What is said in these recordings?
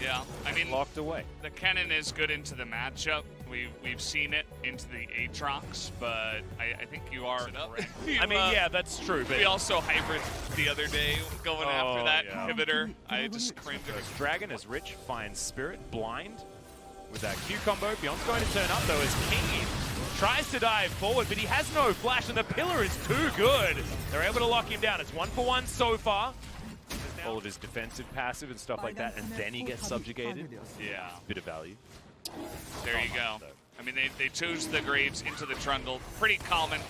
Yeah, I mean, locked away. The cannon is good into the matchup. We've seen it into the Aatrox, but I think you are correct. I mean, yeah, that's true. But we also hybrid the other day going after that inhibitor. I just cringed. Dragon as Rich finds Spirit blind with that Q combo. Beyond's going to turn up though as Keen tries to dive forward, but he has no flash and the pillar is too good. They're able to lock him down. It's 1-for-1 so far. All of his defensive passive and stuff like that, and then he gets subjugated. Yeah. Bit of value. There you go. I mean, they chose the Graves into the Trundle. Pretty common.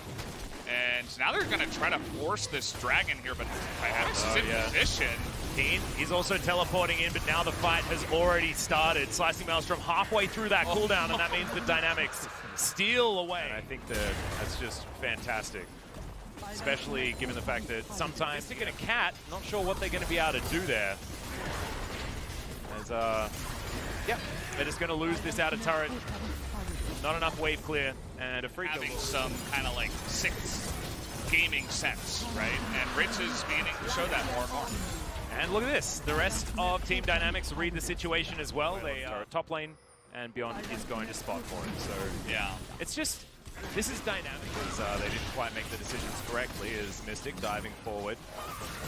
And now they're going to try to force this Dragon here, but Dynamics is in position. Keen, he's also teleporting in, but now the fight has already started. Slicing Maelstrom halfway through that cooldown, and that means the Dynamics steal away. And I think that's just fantastic. Especially given the fact that sometimes Mystic and a Cat, not sure what they're going to be able to do there. As, they're just going to lose this outer turret. Not enough wave clear, and Afreeca having some kind of like sixth gaming sense, right? And Rich is beginning to show that more and more. And look at this. The rest of Team Dynamics read the situation as well. They are top lane, and Beyond is going to spot for it. So, yeah. It's just, this is dynamic as they didn't quite make the decisions correctly as Mystic diving forward.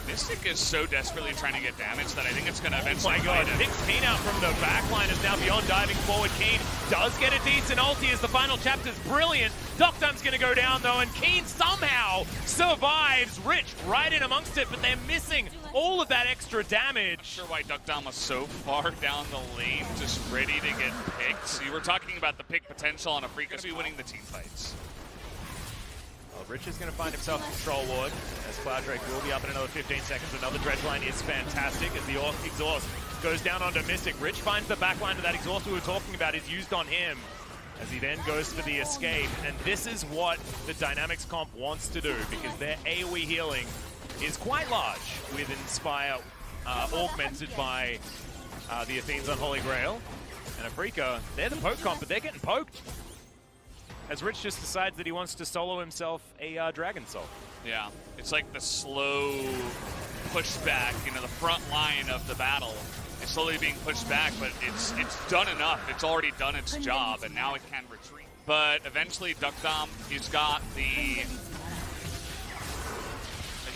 Mystic is so desperately trying to get damage that I think it's going to eventually picks Keen out from the back line as now Beyond diving forward. Keen does get a decent ulti as the final chapter's brilliant. Doctum's going to go down though, and Keen somehow survives. Rich right in amongst it, but they're missing all of that extra damage. Not sure why Doctum was so far down the lane, just ready to get picked. So you were talking about the pick potential on Afreeca to be winning the team fights. Well, Rich is going to find himself control ward as Cloud Drake will be up in another 15 seconds. Another dredge line is fantastic as the exhaust goes down onto Mystic. Rich finds the back line of that exhaust we were talking about is used on him as he then goes for the escape. And this is what the Dynamics comp wants to do because their AoE healing is quite large with Inspire augmented by the Athene's Unholy Grail. And Afreeca, they're the poke comp, but they're getting poked. As Rich just decides that he wants to solo himself a Dragon Soul. Yeah, it's like the slow pushback, you know, the front line of the battle is slowly being pushed back, but it's done enough. It's already done its job, and now it can retreat. But eventually, Doctum, he's got the,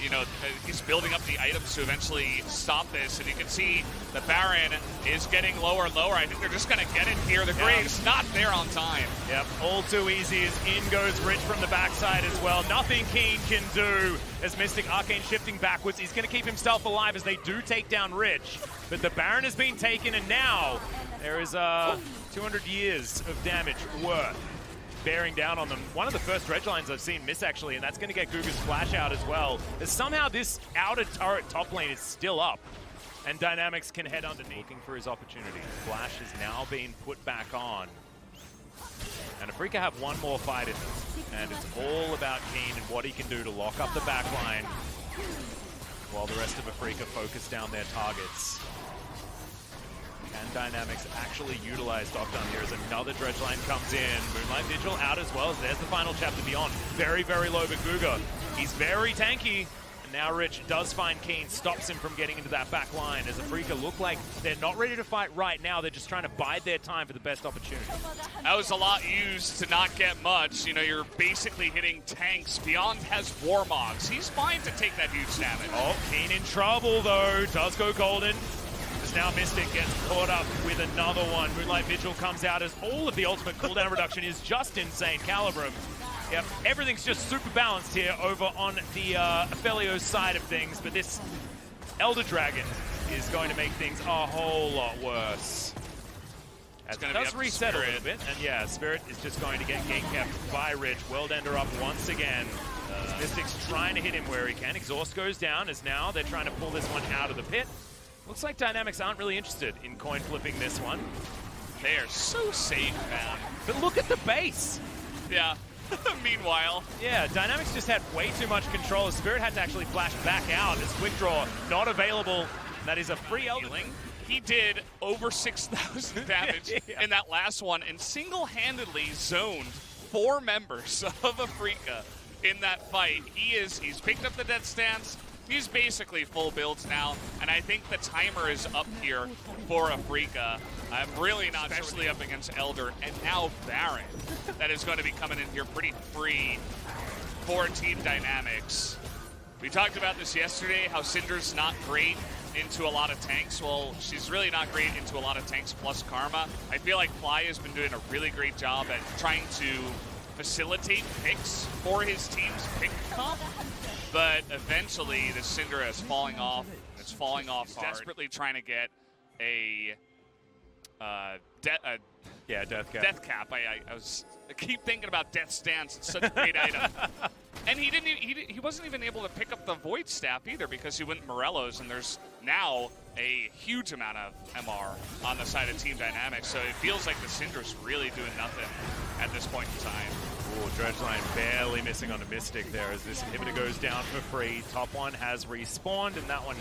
you know, he's building up the items to eventually stop this, and you can see the Baron is getting lower and lower. I think they're just going to get it here. The Graves not there on time. Yep, all too easy as in goes Rich from the backside as well. Nothing Keen can do as Mystic Arcane shifting backwards. He's going to keep himself alive as they do take down Rich. But the Baron has been taken, and now there is 200 years of damage worth bearing down on them. One of the first dredge lines I've seen miss actually, and that's going to get Guga's flash out as well. As somehow this outer turret top lane is still up, and Dynamics can head underneath. Looking for his opportunity. Flash is now being put back on. And Afreeca have one more fight in them, and it's all about Keen and what he can do to lock up the back line while the rest of Afreeca focus down their targets. And Dynamics actually utilize Doctum here as another dredge line comes in. Moonlight Vigil out as well. There's the final chapter Beyond. Very, very low, but Guga, he's very tanky. And now Rich does find Keen, stops him from getting into that back line as Afreeca look like they're not ready to fight right now. They're just trying to bide their time for the best opportunity. That was a lot used to not get much. You know, you're basically hitting tanks. Beyond has Warmogs. He's fine to take that huge damage. Oh, Keen in trouble though. Does go golden. Now Mystic gets caught up with another one. Moonlight Vigil comes out as all of the ultimate cooldown reduction is just insane. Calibrum. Yep, everything's just super balanced here over on the Aphelios side of things, but this Elder Dragon is going to make things a whole lot worse. As it does reset a little bit, and yeah, Spirit is just going to get gate kept by Rich. Worldender up once again. Mystic's trying to hit him where he can. Exhaust goes down as now they're trying to pull this one out of the pit. Looks like Dynamics aren't really interested in coin flipping this one. They are so safe, man. But look at the base. Yeah. Meanwhile. Yeah, Dynamics just had way too much control. Spirit had to actually flash back out as quick draw not available. That is a free healing. He did over 6,000 damage in that last one and single-handedly zoned 4 members of Afreeca in that fight. He's picked up the death stance. He's basically full builds now, and I think the timer is up here for Afreeca. I'm really not, especially up against Elder, and now Baron, that is going to be coming in here pretty free for Team Dynamics. We talked about this yesterday, how Syndra's not great into a lot of tanks. Well, she's really not great into a lot of tanks plus Karma. I feel like Fly has been doing a really great job at trying to facilitate picks for his team's pick comp. But eventually, the Syndra is falling off. It's falling off hard. Desperately trying to get a death cap. Death cap. I keep thinking about Death Stance. It's such a great item. And he wasn't even able to pick up the Void Staff either because he went Morello's, and there's now a huge amount of MR on the side of Team Dynamics. So it feels like the Syndra's really doing nothing at this point in time. Ooh, Dredgeline barely missing on a Mystic there as this inhibitor goes down for free. Top one has respawned, and that one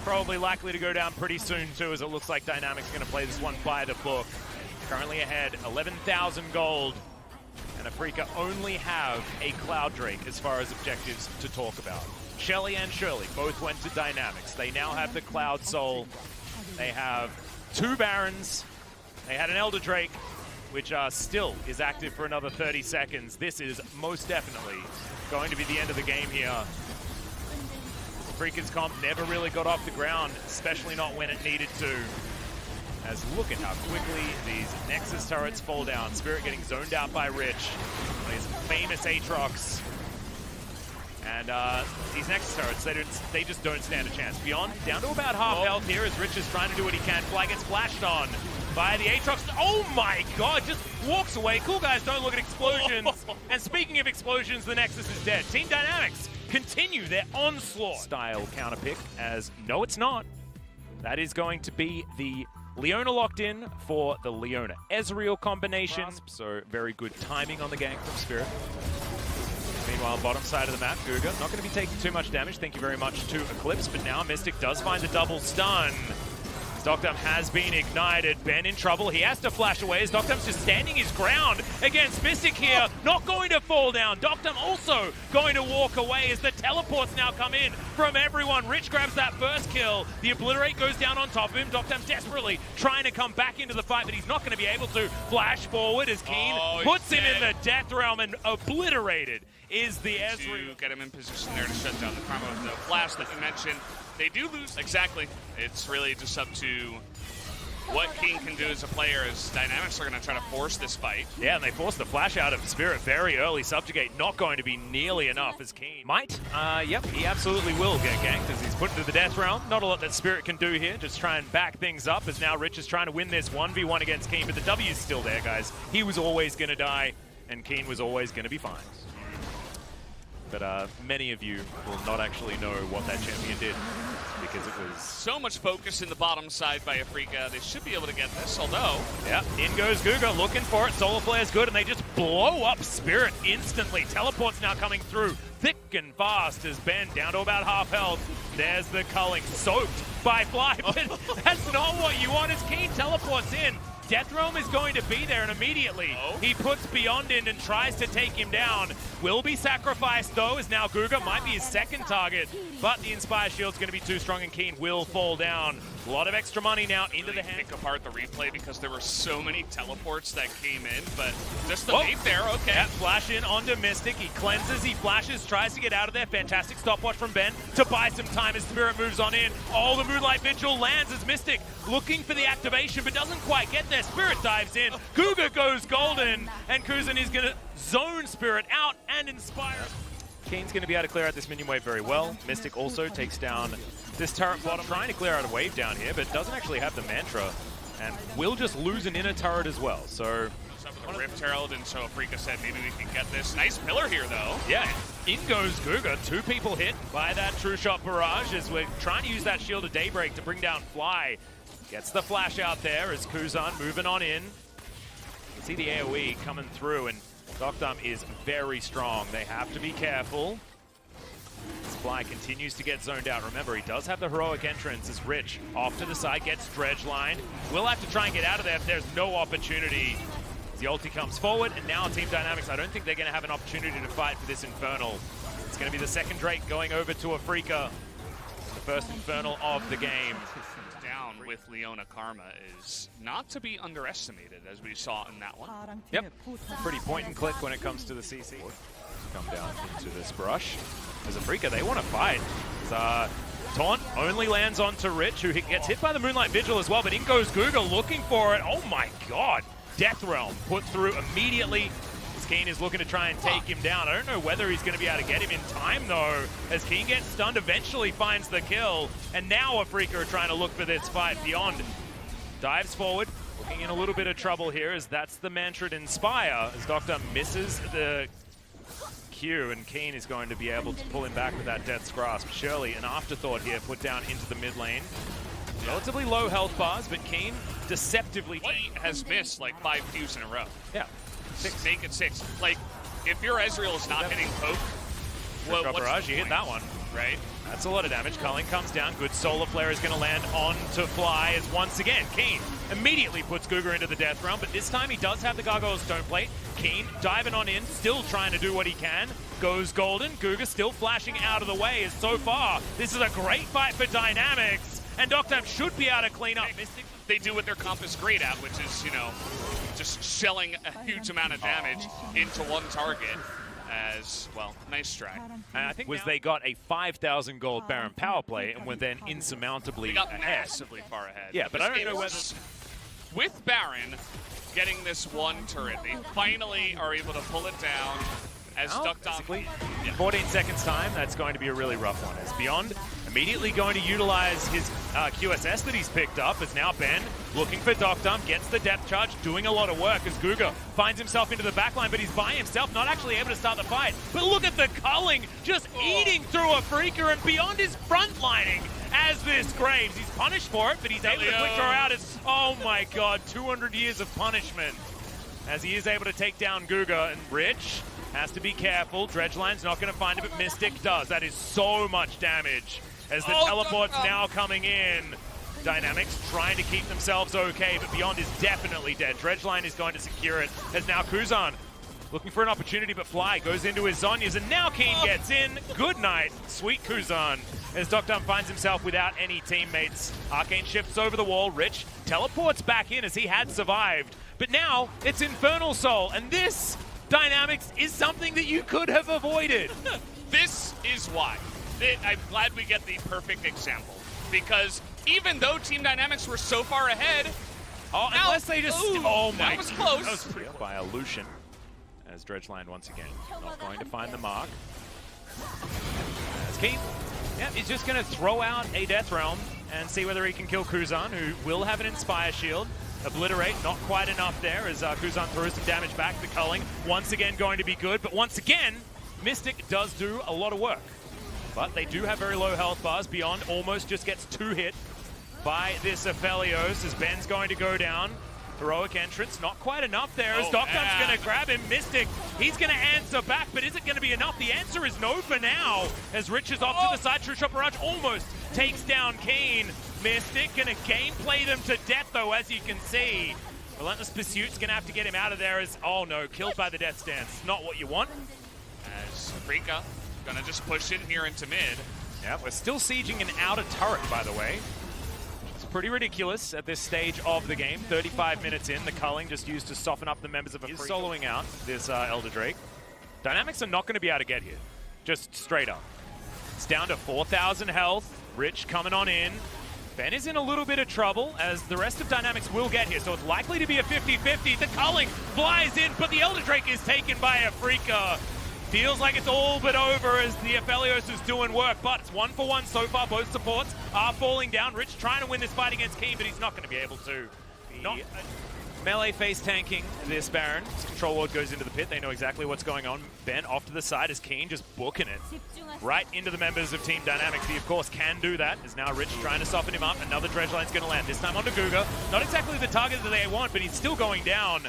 probably likely to go down pretty soon too, as it looks like Dynamics going to play this one by the book. Currently ahead, 11,000 gold. And Afreeca only have a Cloud Drake as far as objectives to talk about. Shelly and Shirley both went to Dynamics. They now have the Cloud Soul. They have 2 Barons. They had an Elder Drake, which still is active for another 30 seconds. This is most definitely going to be the end of the game here. Afreeca's comp never really got off the ground, especially not when it needed to. As look at how quickly these Nexus turrets fall down. Spirit getting zoned out by Rich. These famous Aatrox. And these Nexus turrets, they just don't stand a chance. Beyond, down to about half health here as Rich is trying to do what he can. Fly gets flashed on by the Aatrox. Oh my god, just walks away. Cool guys don't look at explosions. And speaking of explosions, the Nexus is dead. Team Dynamics continue their onslaught. Style counter pick as, no it's not. That is going to be the Leona locked in for the Leona Ezreal combination. So very good timing on the gank from Spirit. Meanwhile, bottom side of the map, Guga not going to be taking too much damage. Thank you very much to Eclipse, but now Mystic does find the double stun. Doctum has been ignited. Ben in trouble. He has to flash away as Doctum's just standing his ground against Mystic here. Not going to fall down. Doctum also going to walk away as the teleports now come in from everyone. Rich grabs that first kill. The Obliterate goes down on top of him. Doctum desperately trying to come back into the fight, but he's not going to be able to. Flash forward as Keen puts him in the death realm, and Obliterated is the Ezreal. To get him in position there to shut down the Karma with the flash that you mentioned. They do lose. Exactly. It's really just up to what King can do as a player, as Dynamics are going to try to force this fight. Yeah, and they force the flash out of Spirit very early. Subjugate not going to be nearly enough as King might. Yep, he absolutely will get ganked as he's put into the death realm. Not a lot that Spirit can do here. Just try and back things up as now Rich is trying to win this 1v1 against King, but the W is still there, guys. He was always going to die, and Keen was always going to be fine. But many of you will not actually know what that champion did, because it was so much focus in the bottom side by Afreeca. They should be able to get this, although... Yeah, in goes Guga, looking for it. Solar Flare's good, and they just blow up Spirit instantly. Teleport's now coming through thick and fast as Ben down to about half health. There's the culling, soaked by Fly, but that's not what you want as Keen teleports in. Death Realm is going to be there, and immediately he puts Beyond in and tries to take him down. Will be sacrificed though, as now Guga might be his second target, but the Inspire Shield's going to be too strong and Keen will fall down. A lot of extra money now into the hand. Pick apart the replay because there were so many teleports that came in, but just the bait there, okay. Yeah, flash in onto Mystic, he cleanses, he flashes, tries to get out of there. Fantastic stopwatch from Ben to buy some time as Spirit moves on in. Oh, the Moonlight Vigil lands as Mystic looking for the activation, but doesn't quite get there. Spirit dives in, Guga goes golden, and Kuzan is going to zone Spirit out and inspire. Keen's going to be able to clear out this minion wave very well. Mystic also takes down this turret bottom, trying to clear out a wave down here, but doesn't actually have the mantra, and will just lose an inner turret as well. So a Rift Herald, and so Afreeca said maybe we can get this. Nice pillar here though. Yeah, in goes Guga. 2 people hit by that True Shot barrage as we're trying to use that Shield of Daybreak to bring down Fly. Gets the flash out there as Kuzan moving on in. You see the AoE coming through, and Doctum is very strong. They have to be careful. Fly continues to get zoned out. Remember, he does have the heroic entrance as Rich off to the side gets Dredgeline. We'll have to try and get out of there if there's no opportunity. The ulti comes forward, and now Team Dynamics, I don't think they're going to have an opportunity to fight for this Infernal. It's going to be the second Drake going over to Afreeca. first Infernal of the game. Down with Leona Karma is not to be underestimated, as we saw in that one. Yep, pretty point and click when it comes to the CC. Come down into this brush. As Afreeca, they want to fight. Taunt only lands onto Rich, who gets hit by the Moonlight Vigil as well, but in goes Guga looking for it. Oh my god! Death Realm put through immediately. Keen is looking to try and take him down. I don't know whether he's going to be able to get him in time, though, as Keen gets stunned, eventually finds the kill, and now Afreeca are trying to look for this fight. Beyond dives forward, looking in a little bit of trouble here, as that's the mantra to Inspire, as Doctor misses the Q, and Keen is going to be able to pull him back with that Death's Grasp. Surely an afterthought here, put down into the mid lane. Relatively low health bars, but Keen deceptively... He has missed like 5 Qs in a row. Yeah. Make it 6. Like, if your Ezreal is not hitting poke, what's Barrage, you hit that one. Right? That's a lot of damage. Culling comes down. Good Solar Flare is going to land on to Fly, as once again, Keen immediately puts Guga into the death realm, but this time he does have the Gargoyle Stone Plate. Keen diving on in, still trying to do what he can. Goes Golden. Guga still flashing out of the way, as so far, this is a great fight for Dynamics, and Doctor should be able to clean up. They do what their comp is great at, which is, you know, just shelling a huge amount of damage into one target. As well, nice strike. And I think they got a 5,000 gold Baron power play and were then insurmountably ahead. Massively far ahead. Yeah, but I don't know whether... With Baron getting this one turret, they finally are able to pull it down. As basically, in 14 seconds time, that's going to be a really rough one. As Beyond immediately going to utilize his QSS that he's picked up, as now Ben looking for Doctor, gets the depth charge, doing a lot of work as Guga finds himself into the backline, but he's by himself, not actually able to start the fight. But look at the culling, just eating through Afreeca, and Beyond is frontlining as this Graves. He's punished for it, but he's able to quick throw out as, oh my god, 200 years of punishment. As he is able to take down Guga, and Rich has to be careful. Dredgeline's not going to find it, but Mystic does. That is so much damage. As the teleport's now coming in. Dynamics trying to keep themselves okay, but Beyond is definitely dead. Dredgeline is going to secure it. As now Kuzan looking for an opportunity, but Fly goes into his Zhonya's, and now Keen gets in. Good night, sweet Kuzan. As Doctor finds himself without any teammates. Arcane shifts over the wall. Rich teleports back in as he had survived. But now it's Infernal Soul, and this... Dynamics is something that you could have avoided. This is why. I'm glad we get the perfect example. Because even though Team Dynamics were so far ahead... unless they just... Oh my... That was close. That was pretty by a Lucian. As Dredgeline once again not going to find the mark. As Keith, yeah, he's just going to throw out a Death Realm and see whether he can kill Kuzan, who will have an Inspire Shield. Obliterate, not quite enough there as Kuzan throws some damage back. The culling once again going to be good, but once again, Mystic does do a lot of work. But they do have very low health bars. Beyond almost just gets 2 hit by this Aphelios as Ben's going to go down. Heroic entrance, not quite enough there as Doctor's going to grab him. Mystic, he's going to answer back, but is it going to be enough? The answer is no for now as Rich is off to the side. True Shot Barrage almost takes down Keen. Mystic going to gameplay them to death, though, as you can see. Relentless Pursuit's going to have to get him out of there as, oh no, killed by the Death Stance. Not what you want. As Afreeca going to just push in here into mid. Yeah, we're still sieging an outer turret, by the way. It's pretty ridiculous at this stage of the game. 35 minutes in, the culling just used to soften up the members of Afreeca. He's soloing out this Elder Drake. Dynamics are not going to be able to get here. Just straight up. It's down to 4,000 health. Rich coming on in. Ben is in a little bit of trouble as the rest of Dynamics will get here, so it's likely to be a 50-50. The culling flies in, but the Elder Drake is taken by Afreeca. Feels like it's all but over as the Aphelios is doing work, but it's 1-for-1 so far. Both supports are falling down. Rich trying to win this fight against Keen, but he's not going to be able to. Not melee face tanking this Baron. His control ward goes into the pit. They know exactly what's going on. Ben off to the side as Keen just booking it right into the members of Team Dynamics. He, of course, can do that. Is now Rich trying to soften him up. Another Dredgeline's going to land. This time onto Guga. Not exactly the target that they want, but he's still going down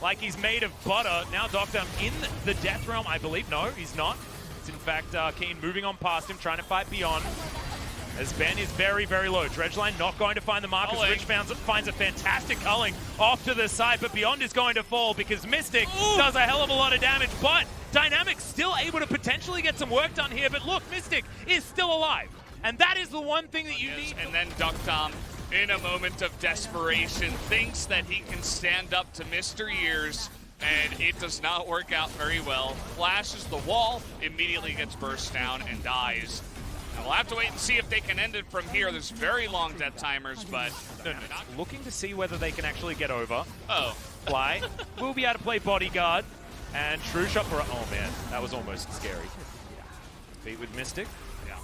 like he's made of butter. Now Doctor in the Death Realm, I believe. No, he's not. It's in fact Keen moving on past him, trying to fight Beyond. As Ben is very, very low. Dredgeline not going to find the mark as Rich finds a fantastic culling off to the side, but Beyond is going to fall because Mystic does a hell of a lot of damage, but Dynamics still able to potentially get some work done here, but look, Mystic is still alive. And that is the one thing that you need. And then Ducktom, in a moment of desperation, thinks that he can stand up to Mr. Years, and it does not work out very well. Flashes the wall, immediately gets burst down and dies. And we'll have to wait and see if they can end it from here. There's very long death timers, but... Looking to see whether they can actually get over. Oh. Fly will be able to play bodyguard. And true shot for... Oh, man. That was almost scary. Beat with Mystic. Yeah.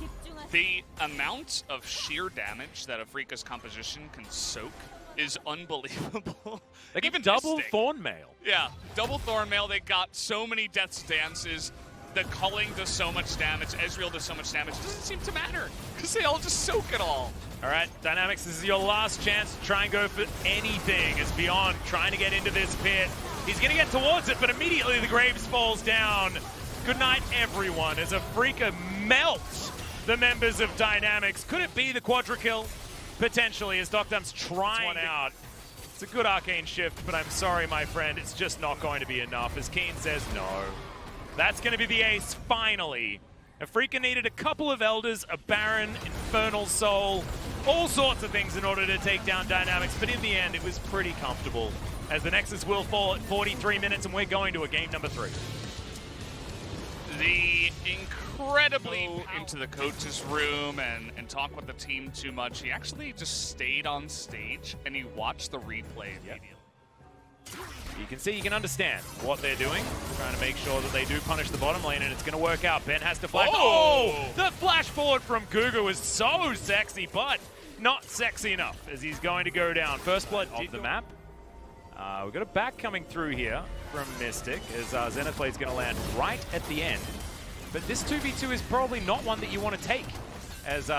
The amount of sheer damage that Afreeca's composition can soak is unbelievable. They got Even double Mystic. Thornmail. Yeah, double Thornmail. They got so many Death's Dances. The culling does so much damage. Ezreal does so much damage. It doesn't seem to matter because they all just soak it all. All right, Dynamics, this is your last chance to try and go for anything. As Beyond trying to get into this pit. He's going to get towards it, but immediately the Graves falls down. Good night, everyone, as Afreeca melts the members of Dynamics. Could it be the quadra kill? Potentially, as Ducktom's trying one out. It's a good arcane shift, but I'm sorry, my friend, it's just not going to be enough. As Keen says, no. That's going to be the ace, finally. Afreeca needed a couple of Elders, a Baron, Infernal Soul, all sorts of things in order to take down Dynamics, but in the end, it was pretty comfortable. As the Nexus will fall at 43 minutes, and we're going to a game number 3. The incredibly into the coach's room and talk with the team too much. He actually just stayed on stage and he watched the replay immediately. You can see, you can understand what they're doing. Trying to make sure that they do punish the bottom lane, and it's going to work out. Ben has to flash. Oh! The flash forward from Guga was so sexy, but not sexy enough as he's going to go down. First blood of the map. We've got a back coming through here from Mystic as Zenith Blade's going to land right at the end. But this 2v2 is probably not one that you want to take as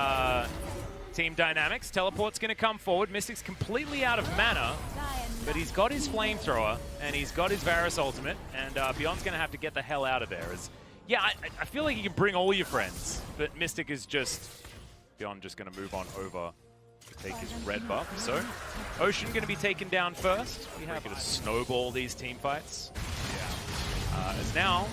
Team Dynamics. Teleport's going to come forward. Mystic's completely out of mana, but he's got his flamethrower and he's got his Varus ultimate, and Beyond's going to have to get the hell out of there. Yeah, I feel like you can bring all your friends, but Mystic is just... Beyond just going to move on over to take his red buff. So, Ocean going to be taken down first. We have to snowball these team fights. Yeah. As now,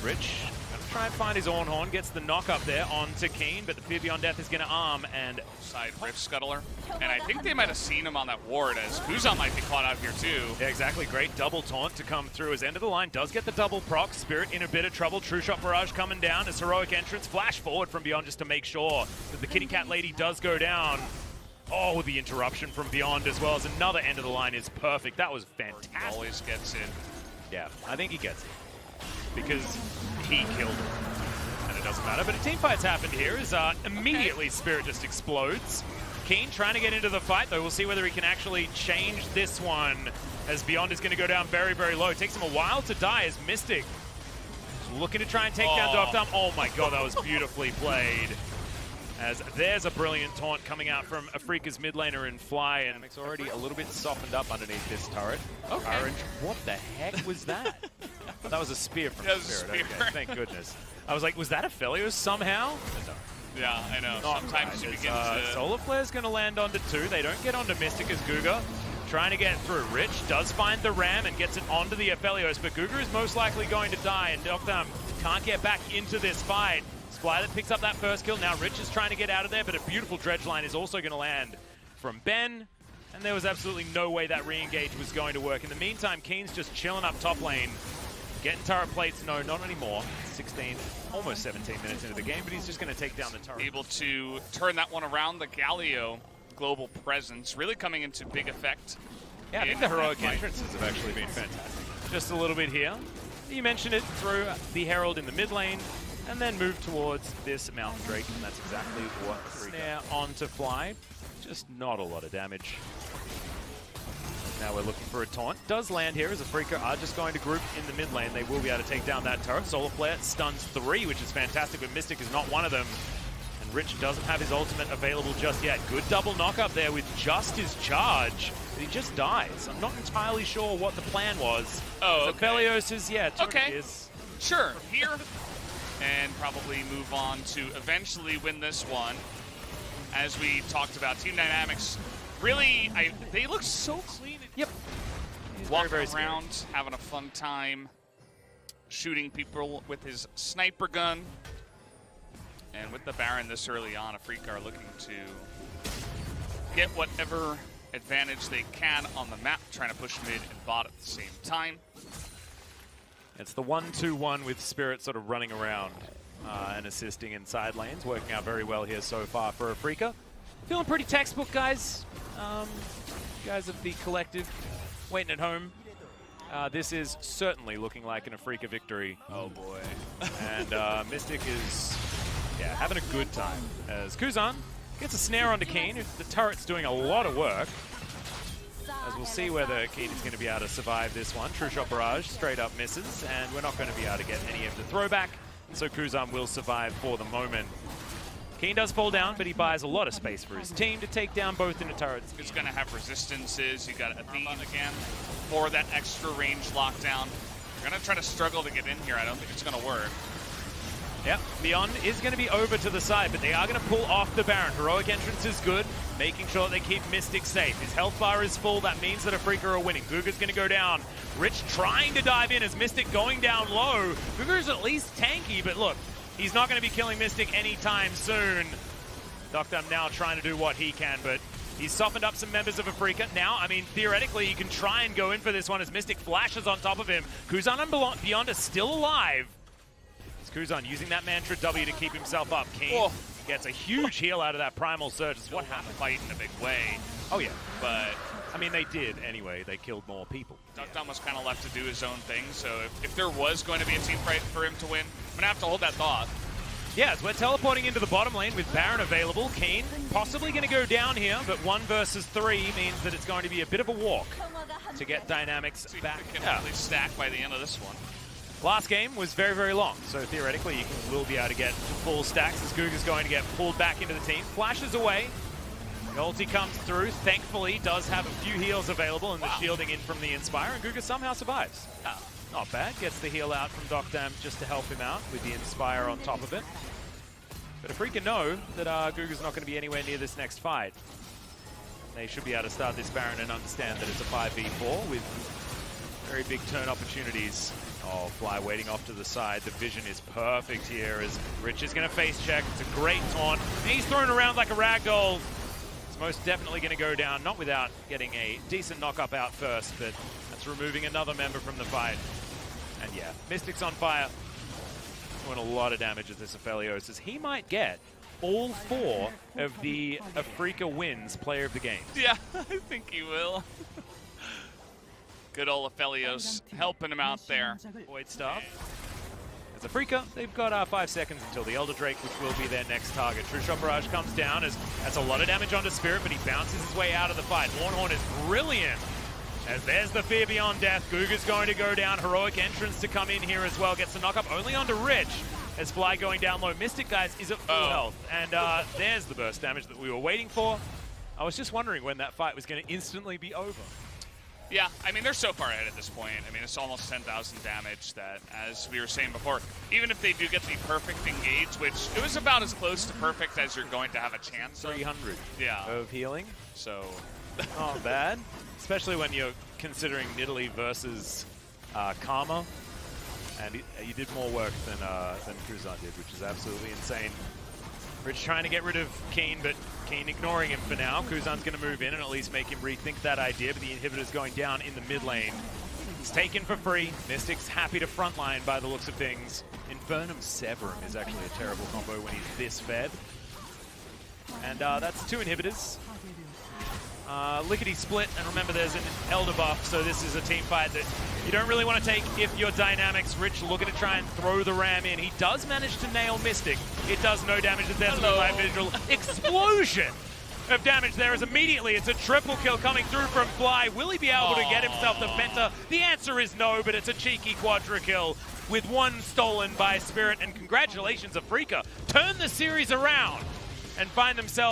Rich going to try and find his Ornhorn, gets the knock up there onto Keen, but the Fear Beyond Death is going to arm and side Rift Scuttler. And I think they might have seen him on that ward as Kuzan might be caught out here too. Yeah, exactly. Great double taunt to come through as end of the line. Does get the double proc. Spirit in a bit of trouble. True Shot Barrage coming down as Heroic Entrance. Flash forward from Beyond just to make sure that the Kitty Cat Lady does go down. Oh, the interruption from Beyond as well as another end of the line is perfect. That was fantastic. Always gets in. Yeah, I think he gets it because he killed him. And it doesn't matter, but a team fight's happened here as immediately Spirit just explodes. Keen trying to get into the fight, though. We'll see whether he can actually change this one as Beyond is going to go down very, very low. It takes him a while to die as Mystic is looking to try and take down Ducktom. Oh my god, that was beautifully played. As there's a brilliant taunt coming out from Afreeca's mid laner in Fly, and it's already a little bit softened up underneath this turret. Okay. Orange, what the heck was that? That was a spear from Spirit. Okay, thank goodness. I was like, was that a Aphelios somehow? No. Yeah, I know. Not sometimes right. you begin to... Solar Flare's going to land onto 2. They don't get onto Mystic as Guga trying to get through. Rich does find the Ram and gets it onto the Aphelios, but Guga is most likely going to die, and Ducktom can't get back into this fight. Splylet picks up that first kill. Now Rich is trying to get out of there, but a beautiful dredge line is also going to land from Ben, and there was absolutely no way that re-engage was going to work. In the meantime, Keen's just chilling up top lane. Getting turret plates, no, not anymore. 16, almost 17 minutes into the game, but he's just going to take down the turret. Able to turn that one around. The Galio global presence really coming into big effect. Yeah, I think the heroic entrances have actually been fantastic. Just a little bit here. You mentioned it through the Herald in the mid lane, and then move towards this Mountain Drake, and that's exactly what Snare onto Fly. Just not a lot of damage. Now we're looking for a taunt. Does land here as Afreeca are just going to group in the mid lane. They will be able to take down that turret. Solar Flare stuns 3, which is fantastic, but Mystic is not one of them. And Rich doesn't have his ultimate available just yet. Good double knock up there with just his charge. But he just dies. I'm not entirely sure what the plan was. Oh, okay. Aphelios is, yeah, okay. Sure, here. And probably move on to eventually win this one. As we talked about, Team Dynamics really, they look so clean. Yep. Walking around, having a fun time, shooting people with his sniper gun. And with the Baron this early on, Afreeca are looking to get whatever advantage they can on the map, trying to push mid and bot at the same time. It's the 1-2-1 with Spirit sort of running around and assisting in side lanes, working out very well here so far for Afreeca. Feeling pretty textbook, guys. Guys of the collective waiting at home. This is certainly looking like an Afreeca victory. Oh boy. And Mystic is having a good time as Kuzan gets a snare onto Keen. The turret's doing a lot of work. As we'll see whether Keen is going to be able to survive this one. True Shot Barrage straight up misses, and we're not going to be able to get any of the throwback. So Kuzan will survive for the moment. Keen does fall down, but he buys a lot of space for his team to take down both in the turrets. He's going to have resistances. You got Athene again for that extra range lockdown. You're going to try to struggle to get in here. I don't think it's going to work. Yep, Beyond is going to be over to the side, but they are going to pull off the Baron. Heroic entrance is good, making sure they keep Mystic safe. His health bar is full. That means that Afreeca are winning. Guga's going to go down. Rich trying to dive in as Mystic going down low. Guga's at least tanky, but look, he's not going to be killing Mystic anytime soon. Doctam now trying to do what he can, but he's softened up some members of Afreeca. Now, I mean, theoretically, you can try and go in for this one as Mystic flashes on top of him. Kuzan and Beyond are still alive. Kuzan using that Mantra W to keep himself up. Keen gets a huge heal out of that Primal Surge. It's what happened. Fight in a big way. Oh yeah. But I mean, they did anyway. They killed more people. Doctam was kind of left to do his own thing, so if there was going to be a team fight for him to win, I'm going to have to hold that thought. Yeah, as we're teleporting into the bottom lane with Baron available. Keen possibly going to go down here, but 1 versus 3 means that it's going to be a bit of a walk to get dynamics back. It can really stack by the end of this one. Last game was very, very long, so theoretically you will be able to get full stacks as Guga's going to get pulled back into the team. Flashes away. The ulti comes through. Thankfully, does have a few heals available and the shielding in from the Inspire, and Guga somehow survives. Not bad. Gets the heal out from Doctam just to help him out with the Inspire on top of it. But Afreeca know that Guga's not going to be anywhere near this next fight. They should be able to start this Baron and understand that it's a 5v4 with very big turn opportunities. Oh, Fly waiting off to the side. The vision is perfect here as Rich is going to face check. It's a great taunt. And he's thrown around like a ragdoll. It's most definitely going to go down, not without getting a decent knock-up out first, but that's removing another member from the fight. And yeah, Mystic's on fire. Doing a lot of damage at this Aphelios as he might get all 4 of the Afreeca wins player of the game. Yeah, I think he will. Good old Aphelios helping him out there. Void Staff. As Afreeca, they've got 5 seconds until the Elder Drake, which will be their next target. True Shot Barrage comes down as that's a lot of damage onto Spirit, but he bounces his way out of the fight. Warnhorn is brilliant. As there's the Fear Beyond Death. Guga's going to go down. Heroic entrance to come in here as well. Gets the knock-up only onto Rich. As Fly going down low. Mystic, guys, is at full health. And there's the burst damage that we were waiting for. I was just wondering when that fight was going to instantly be over. Yeah, I mean, they're so far ahead at this point. I mean, it's almost 10,000 damage that, as we were saying before, even if they do get the perfect engage, which it was about as close to perfect as you're going to have a chance. 300 yeah. of healing. So, not bad. Especially when you're considering Nidalee versus Karma. And you did more work than Kuzan did, which is absolutely insane. Rich trying to get rid of Keen, but Keen ignoring him for now. Kuzan's going to move in and at least make him rethink that idea, but the inhibitor's going down in the mid lane. He's taken for free. Mystic's happy to frontline by the looks of things. Infernum Severum is actually a terrible combo when he's this fed. And that's 2 inhibitors. Lickety split, and remember there's an Elder buff, so this is a team fight that you don't really want to take if you're Dynamics. Rich looking to try and throw the ram in. He does manage to nail Mystic. It does no damage as there's a live visual. Explosion of damage there as immediately it's a triple kill coming through from Fly. Will he be able to get himself the Penta? The answer is no, but it's a cheeky quadra kill with 1 stolen by Spirit, and congratulations Afreeca. Turn the series around and find themselves